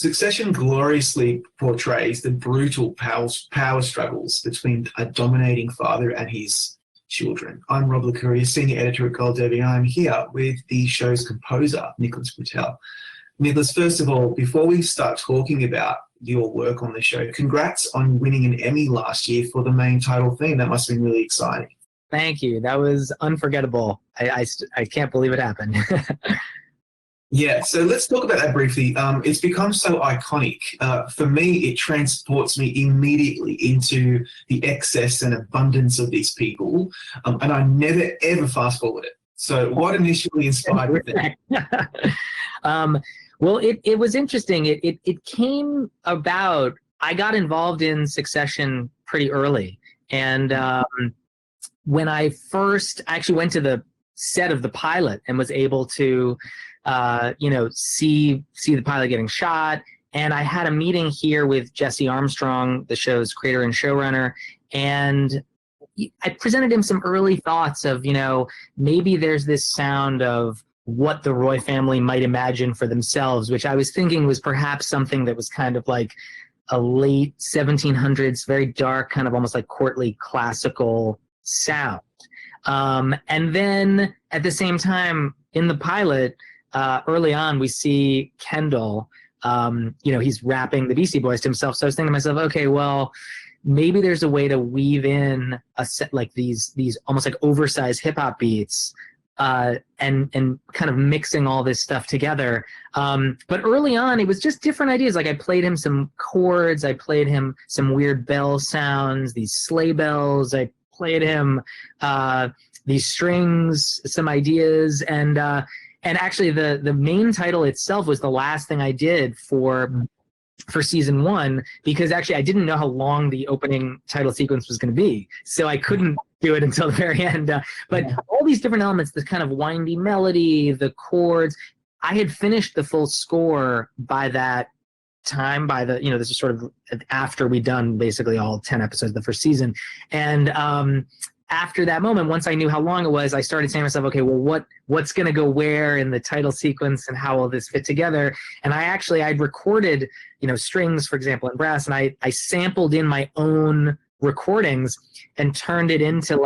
Succession gloriously portrays the brutal power struggles between a dominating father and his children. I'm Rob Licuria, senior editor at Gold Derby, and I'm here with the show's composer, Nicholas Britell. Nicholas, first of all, before we start talking about your work on the show, congrats on winning an Emmy last year for the main title theme. That must have been really exciting. Thank you. That was unforgettable. I can't believe it happened. Yeah, so let's talk about that briefly. It's become so iconic. For me, it transports me immediately into the excess and abundance of these people, and I never, ever fast forward it. So what initially inspired that? Well, it was interesting. It came about, I got involved in Succession pretty early. And when I first actually went to the set of the pilot and was able to see the pilot getting shot. And I had a meeting here with Jesse Armstrong, the show's creator and showrunner, and I presented him some early thoughts of, maybe there's this sound of what the Roy family might imagine for themselves, which I was thinking was perhaps something that was kind of like a late 1700s, very dark, kind of almost like courtly classical sound. And then at the same time in the pilot, early on, we see Kendall, he's rapping the Beastie Boys to himself. So I was thinking to myself, okay, well, maybe there's a way to weave in a set like these almost like oversized hip hop beats, and kind of mixing all this stuff together. But early on, it was just different ideas. Like I played him some chords, I played him some weird bell sounds, these sleigh bells. I played him these strings, some ideas, and actually the main title itself was the last thing I did for season one, because actually I didn't know how long the opening title sequence was going to be. So I couldn't do it until the very end. But all these different elements, this kind of windy melody, the chords, I had finished the full score by that time, this is sort of after we'd done basically all 10 episodes of the first season. And after that moment, once I knew how long it was, I started saying to myself, okay, well, what's going to go where in the title sequence and how will this fit together? And I'd recorded, strings, for example, and brass, and I sampled in my own recordings and turned it into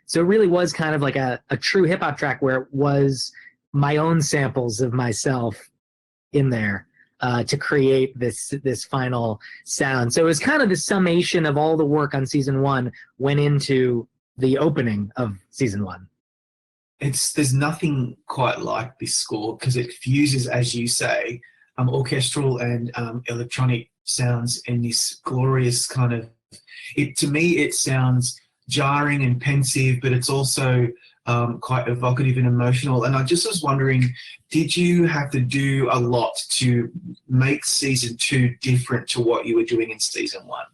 so it really was kind of like a true hip hop track where it was my own samples of myself in there to create this final sound. So it was kind of the summation of all the work on season one went into the opening of season one. There's nothing quite like this score because it fuses, as you say, orchestral and electronic sounds in this glorious kind of. To me, it sounds jarring and pensive, but it's also quite evocative and emotional. And I just was wondering, did you have to do a lot to make season two different to what you were doing in season one?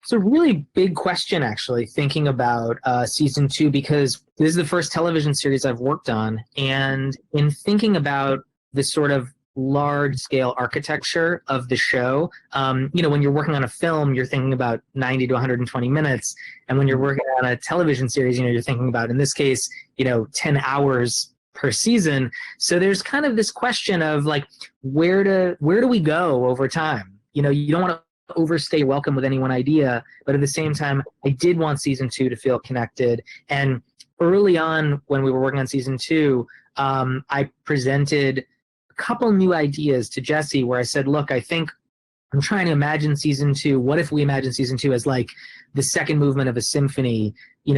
It's a really big question, actually, thinking about season two, because this is the first television series I've worked on. And in thinking about this sort of large-scale architecture of the show, when you're working on a film, you're thinking about 90 to 120 minutes. And when you're working on a television series, you're thinking about, in this case, 10 hours per season. So there's kind of this question of where do we go over time? You don't want to overstay your welcome with any one idea, but at the same time, I did want season two to feel connected. And early on, when we were working on season two, I presented a couple new ideas to Jesse where I said, look, I think I'm trying to imagine season two. What if we imagine season two as the second movement of a symphony,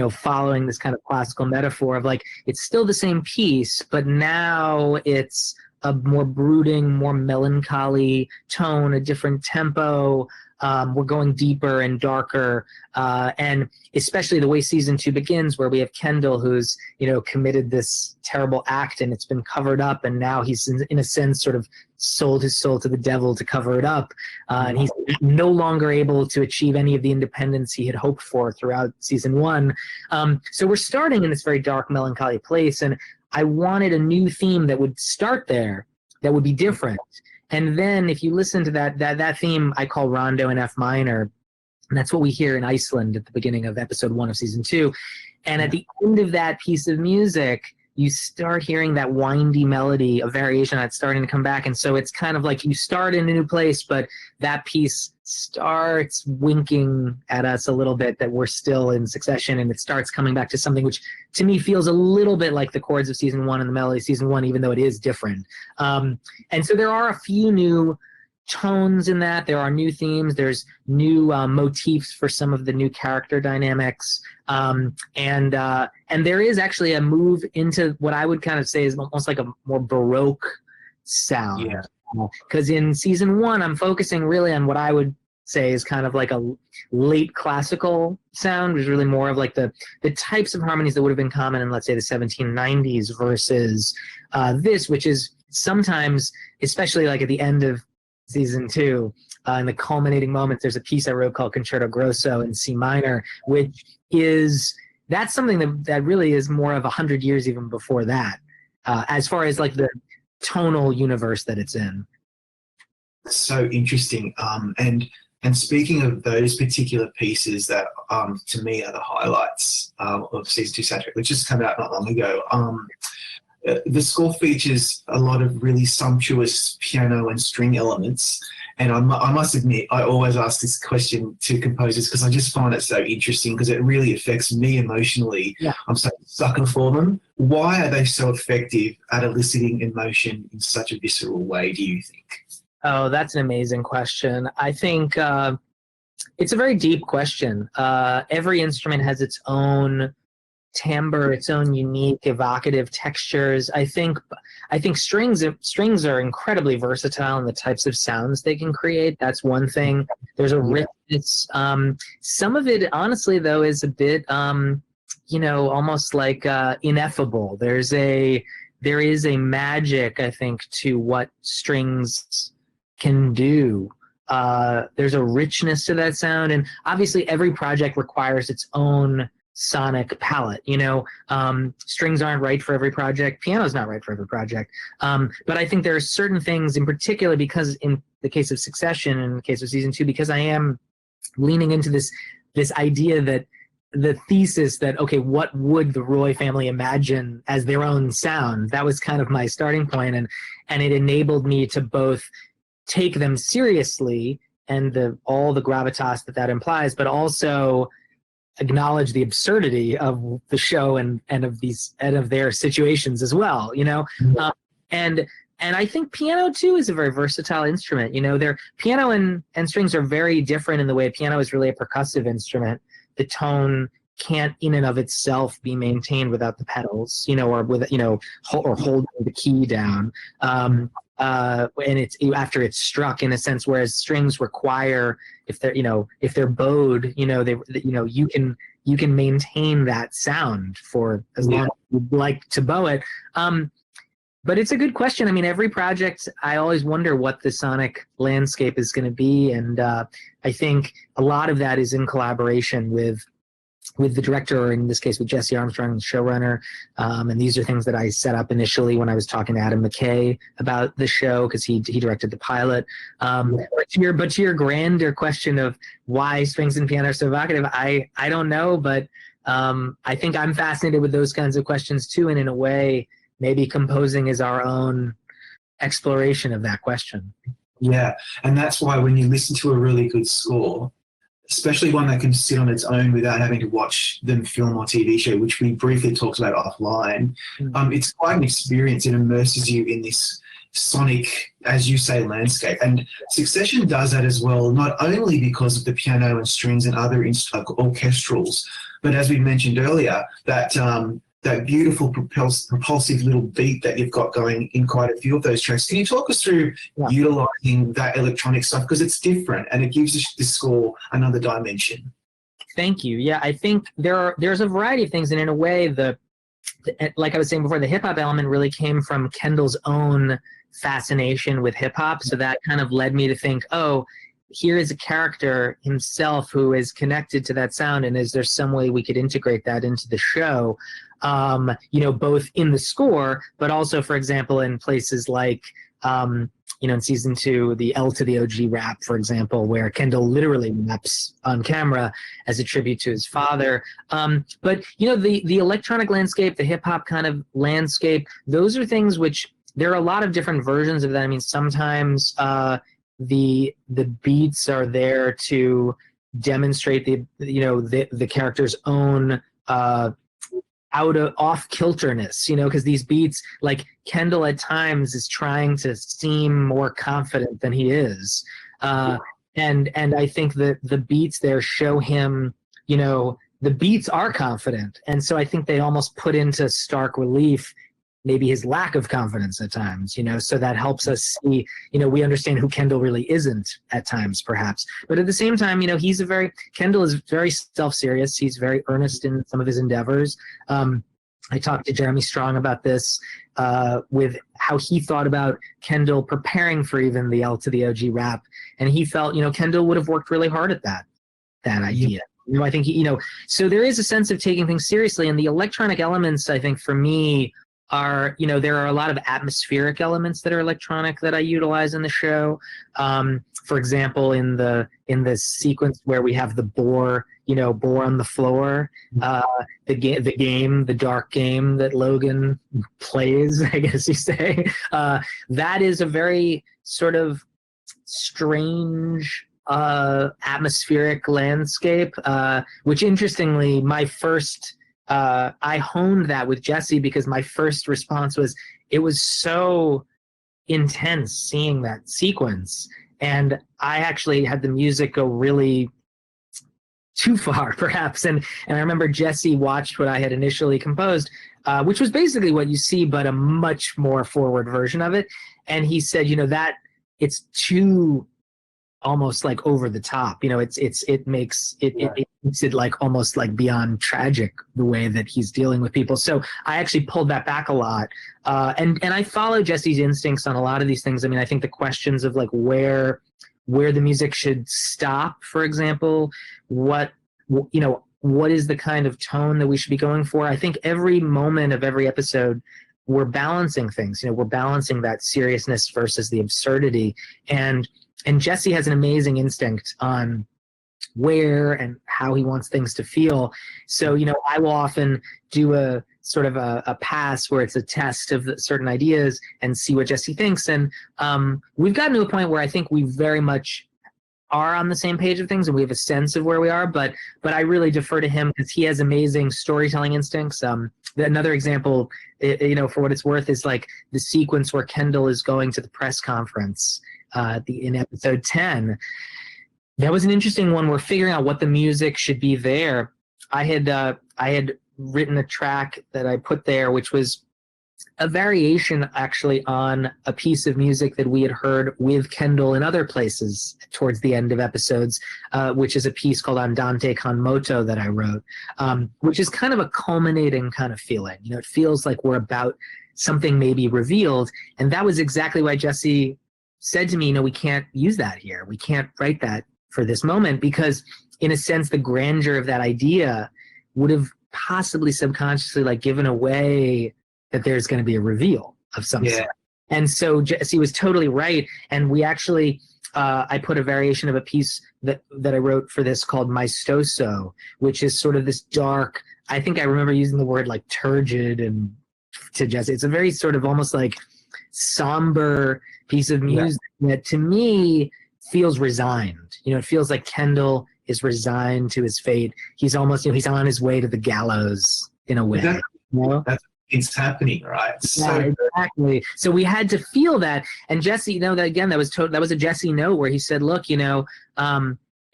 following this kind of classical metaphor of it's still the same piece, but now it's a more brooding, more melancholy tone, a different tempo. We're going deeper and darker. And especially the way season two begins, where we have Kendall, who's, committed this terrible act and it's been covered up. And now he's, in a sense, sort of sold his soul to the devil to cover it up. And he's no longer able to achieve any of the independence he had hoped for throughout season one. So we're starting in this very dark, melancholy place. And I wanted a new theme that would start there, that would be different. And then if you listen to that theme I call Rondo in F minor, and that's what we hear in Iceland at the beginning of episode 1 of season 2. And at the end of that piece of music, you start hearing that windy melody, a variation that's starting to come back. And so it's kind of like you start in a new place, but that piece starts winking at us a little bit that we're still in succession, and it starts coming back to something which to me feels a little bit like the chords of season 1 and the melody of season 1, even though it is different. And so there are a few new tones in that. There are new themes. There's new motifs for some of the new character dynamics. And there is actually a move into what I would kind of say is almost like a more Baroque sound. Yeah. Because in season 1, I'm focusing really on what I would say is kind of like a late classical sound, which is really more of like the types of harmonies that would have been common in, let's say, the 1790s versus this, which is sometimes, especially like at the end of season 2, in the culminating moments, there's a piece I wrote called Concerto Grosso in C minor, which is, that's something that really is more of 100 years even before that, as far as like the tonal universe that it's in. So interesting. And speaking of those particular pieces that to me are the highlights of season 2 soundtrack, which just came out not long ago, the score features a lot of really sumptuous piano and string elements. And I must admit, I always ask this question to composers because I just find it so interesting because it really affects me emotionally. Yeah. I'm such a sucker for them. Why are they so effective at eliciting emotion in such a visceral way, do you think? Oh, that's an amazing question. I think it's a very deep question. Every instrument has its own timbre, its own unique evocative textures. I think strings are incredibly versatile in the types of sounds they can create. That's one thing. There's a richness. Some of it, honestly, though, is a bit, almost like ineffable. There is a magic, I think, to what strings can do. There's a richness to that sound, and obviously every project requires its own sonic palette. Strings aren't right for every project, piano's not right for every project, but I think there are certain things in particular, because in the case of Succession, in the case of season 2, because I am leaning into this idea that the thesis that, okay, what would the Roy family imagine as their own sound? That was kind of my starting point, and it enabled me to both take them seriously and all the gravitas that implies, but also acknowledge the absurdity of the show and of their situations as well. And I think piano too is a very versatile instrument. Their piano and strings are very different in the way piano is really a percussive instrument. The tone can't in and of itself be maintained without the pedals, or with or holding the key down. And it's after it's struck, in a sense, whereas strings require, if they're bowed, you can maintain that sound for as long as you'd like to bow it. But it's a good question. I mean, every project, I always wonder what the sonic landscape is going to be, and I think a lot of that is in collaboration with the director, or in this case with Jesse Armstrong, the showrunner. And these are things that I set up initially when I was talking to Adam McKay about the show, because he directed the pilot. But to your grander question of why strings and piano are so evocative, I don't know, but I think I'm fascinated with those kinds of questions too, and in a way, maybe composing is our own exploration of that question. Yeah, and that's why when you listen to a really good score, especially one that can sit on its own without having to watch them film or TV show, which we briefly talked about offline, it's quite an experience. It immerses you in this sonic, as you say, landscape. And Succession does that as well, not only because of the piano and strings and other orchestrals, but as we mentioned earlier, that beautiful propulsive little beat that you've got going in quite a few of those tracks. Can you talk us through utilizing that electronic stuff? Because it's different and it gives the score another dimension. Thank you. Yeah, I think there's a variety of things, and in a way, like I was saying before, the hip-hop element really came from Kendall's own fascination with hip-hop, so that kind of led me to think, oh, here is a character himself who is connected to that sound, and is there some way we could integrate that into the show? Both in the score, but also, for example, in places like In season 2, the L to the OG rap, for example, where Kendall literally raps on camera as a tribute to his father. But the electronic landscape, the hip hop kind of landscape, those are things which there are a lot of different versions of that. I mean, sometimes the beats are there to demonstrate the character's own off kilterness, because these beats, like Kendall at times is trying to seem more confident than he is, and I think that the beats there show him, the beats are confident, and so I think they almost put into stark relief maybe his lack of confidence at times, so that helps us see, we understand who Kendall really isn't at times, perhaps. But at the same time, Kendall is very self-serious. He's very earnest in some of his endeavors. I talked to Jeremy Strong about this, with how he thought about Kendall preparing for even the L to the OG rap. And he felt, Kendall would have worked really hard at that idea. I think, so there is a sense of taking things seriously. And the electronic elements, I think, for me, are, there are a lot of atmospheric elements that are electronic that I utilize in the show. For example, in the sequence where we have the boar on the floor, the dark game that Logan plays, I guess you say, that is a very sort of strange atmospheric landscape, which interestingly, I honed that with Jesse because my first response was, it was so intense seeing that sequence. And I actually had the music go really too far, perhaps. And I remember Jesse watched what I had initially composed, which was basically what you see, but a much more forward version of it. And he said, that it's too almost like over the top, it makes it like almost like beyond tragic the way that he's dealing with people. So I actually pulled that back a lot, and I follow Jesse's instincts on a lot of these things. I mean, I think the questions of like where the music should stop, for example, what is the kind of tone that we should be going for. I think every moment of every episode we're balancing things. We're balancing that seriousness versus the absurdity, and Jesse has an amazing instinct on where and how he wants things to feel. So, I will often do a sort of a pass where it's a test of certain ideas and see what Jesse thinks. And we've gotten to a point where I think we very much are on the same page of things and we have a sense of where we are, but I really defer to him because he has amazing storytelling instincts. Another example, for what it's worth, is like the sequence where Kendall is going to the press conference in episode 10. That was an interesting one. We're figuring out what the music should be there. I had written a track that I put there, which was a variation actually on a piece of music that we had heard with Kendall in other places towards the end of episodes, which is a piece called Andante con moto that I wrote, which is kind of a culminating kind of feeling. It feels like we're about something maybe revealed. And that was exactly why Jesse said to me, we can't use that here. We can't write that for this moment because, in a sense, the grandeur of that idea would have possibly subconsciously like given away that there's going to be a reveal of some sort. And so Jesse was totally right. And we actually, I put a variation of a piece that I wrote for this called Maestoso, which is sort of this dark, I think I remember using the word like turgid and to Jesse. It's a very sort of almost like somber piece of music that to me feels resigned. It feels like Kendall is resigned to his fate. He's almost, he's on his way to the gallows in a way. It's happening, right? Exactly. So we had to feel that. And Jesse, that again, that was a Jesse note where he said, look, it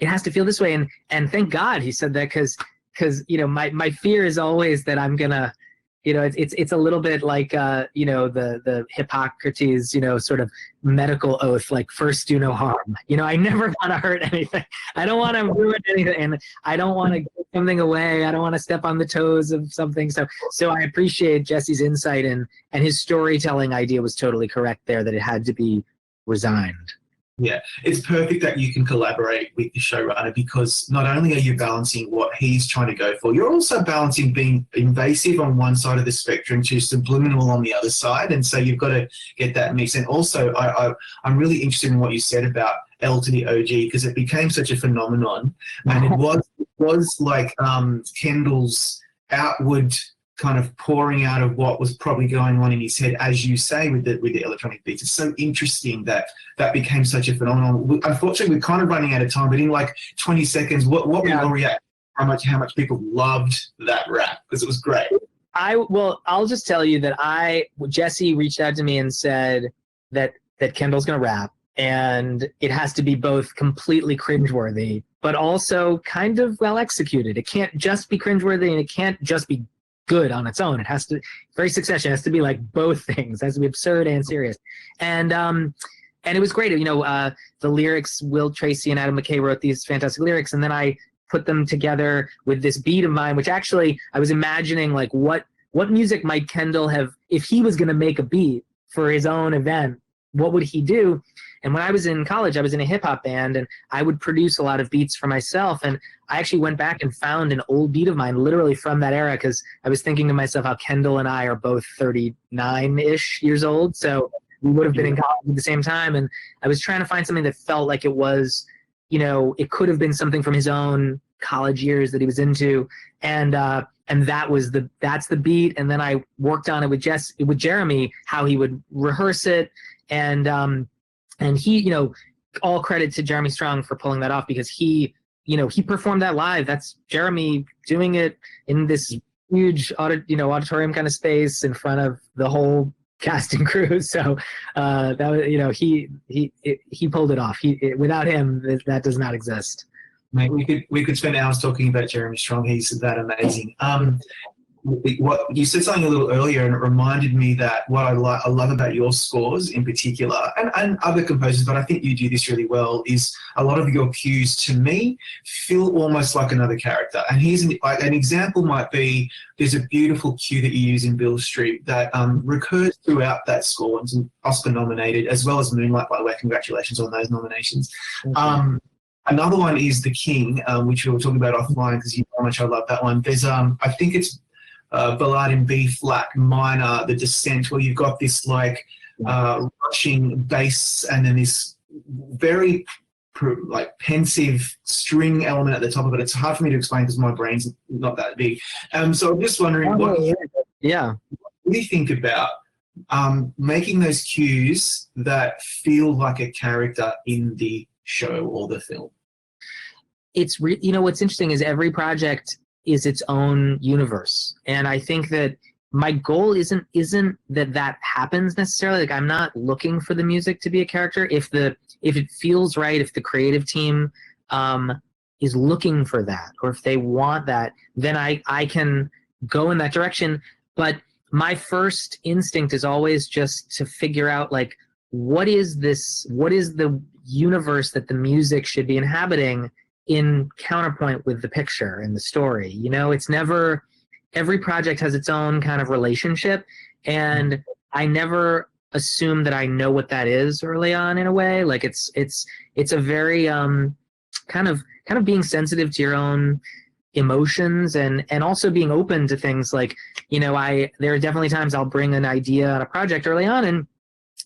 has to feel this way. And thank God he said that because my fear is always that I'm gonna, it's a little bit like the Hippocrates, sort of medical oath, like first do no harm. I never want to hurt anything. I don't want to ruin anything, and I don't want to give something away. I don't want to step on the toes of something. So I appreciate Jesse's insight, and his storytelling idea was totally correct there, that it had to be resigned. Yeah, it's perfect that you can collaborate with the showrunner, because not only are you balancing what he's trying to go for, you're also balancing being invasive on one side of the spectrum to subliminal on the other side, and so you've got to get that mix. And also, I'm really interested in what you said about L to the OG, because it became such a phenomenon, and it was like Kendall's outward kind of pouring out of what was probably going on in his head, as you say, with the electronic beats. It's so interesting that that became such a phenomenon. Unfortunately, we're kind of running out of time, but in like 20 seconds, what were your reaction? How much people loved that rap, because it was great. I'll just tell you that Jesse reached out to me and said that Kendall's gonna rap, and it has to be both completely cringeworthy, but also kind of well executed. It can't just be cringeworthy, and it can't just be good on its own. It has to, very Succession, it has to be like both things. It has to be absurd and serious. And it was great. You know, the lyrics, Will Tracy and Adam McKay wrote these fantastic lyrics, and then I put them together with this beat of mine, which actually I was imagining like what music might Kendall have, if he was going to make a beat for his own event, what would he do? And when I was in college, I was in a hip hop band, and I would produce a lot of beats for myself. And I actually went back and found an old beat of mine, literally from that era, because I was thinking to myself how Kendall and I are both 39-ish years old. So we would have been in college at the same time. And I was trying to find something that felt like it was, you know, it could have been something from his own college years that he was into. And that's the beat. And then I worked on it with Jeremy, how he would rehearse it. And he, you know, all credit to Jeremy Strong for pulling that off, because he performed that live. That's Jeremy doing it in this huge auditorium kind of space in front of the whole cast and crew. So that was, you know, he pulled it off. Without him, that does not exist. Mate, we could spend hours talking about Jeremy Strong. He's that amazing. What you said something a little earlier, and it reminded me that what I love about your scores in particular, and other composers, but I think you do this really well, is a lot of your cues to me feel almost like another character. And here's an example might be, there's a beautiful cue that you use in Beale Street that recurs throughout that score, and it's Oscar nominated, as well as Moonlight, by the way. Congratulations on those nominations. Another one is The King, which we were talking about offline, because you know how much I love that one. There's, I think it's Ballade in B flat minor, The Descent, where you've got this like rushing bass and then this very like pensive string element at the top of it. It's hard for me to explain because my brain's not that big. So I'm just wondering, what do you think about making those cues that feel like a character in the show or the film? It's you know, what's interesting is every project is its own universe, and I think that my goal isn't that happens necessarily. Like, I'm not looking for the music to be a character. If it feels right, if the creative team is looking for that, or if they want that, then I can go in that direction. But my first instinct is always just to figure out, like, what is the universe that the music should be inhabiting in counterpoint with the picture and the story. You know, it's never, every project has its own kind of relationship, and I never assume that I know what that is early on, in a way. Like, it's a very kind of being sensitive to your own emotions, and also being open to things. Like, you know, there are definitely times I'll bring an idea on a project early on, and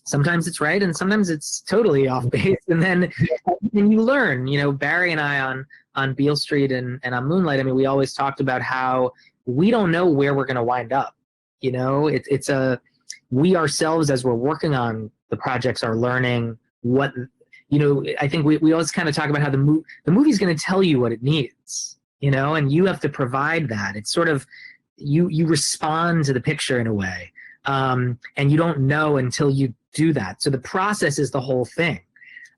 sometimes it's right and sometimes it's totally off base, and then you learn. You know, Barry and I on Beale Street and on Moonlight, I mean, we always talked about how we don't know where we're going to wind up. You know, we ourselves, as we're working on the projects, are learning what, you know, I think we always kind of talk about how the movie's going to tell you what it needs, you know, and you have to provide that. It's sort of, you respond to the picture in a way, and you don't know until you do that. So the process is the whole thing.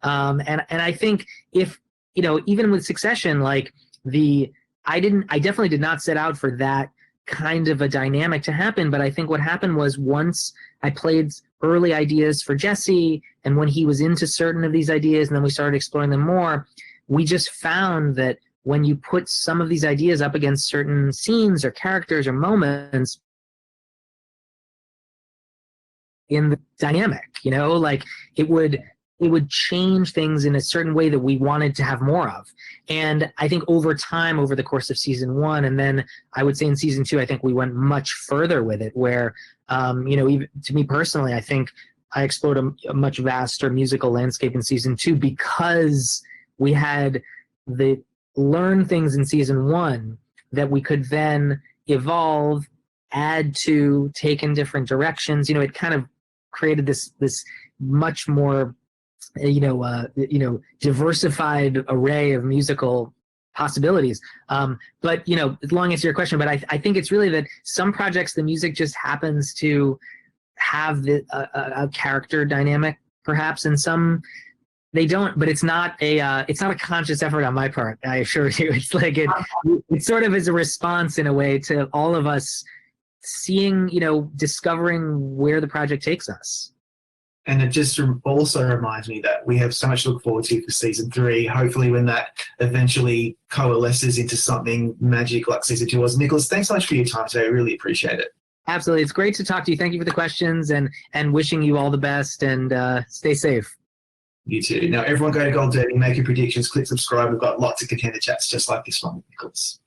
And I think, if, you know, even with Succession, like, I definitely did not set out for that kind of a dynamic to happen. But I think what happened was, once I played early ideas for Jesse, and when he was into certain of these ideas, and then we started exploring them more, we just found that when you put some of these ideas up against certain scenes or characters or moments in the dynamic, you know, like, it would, it would change things in a certain way that we wanted to have more of. And I think over time, over the course of season 1, and then I would say in season 2, I think we went much further with it, where, even to me personally, I think I explored a much vaster musical landscape in season 2, because we had learn things in season 1 that we could then evolve, add to, take in different directions. It kind of created this much more diversified array of musical possibilities. But long answer your question, but I think it's really that some projects, the music just happens to have a character dynamic, perhaps, and some they don't. But it's not a conscious effort on my part, I assure you. It's like it sort of is a response in a way to all of us seeing, discovering where the project takes us. And it just also reminds me that we have so much to look forward to for season 3. Hopefully when that eventually coalesces into something magic like season 2 was. Nicholas, thanks so much for your time today. I really appreciate it. Absolutely. It's great to talk to you. Thank you for the questions, and wishing you all the best, and stay safe. You too. Now, everyone go to Gold Derby, make your predictions, click subscribe. We've got lots of contender chats just like this one with Nicholas.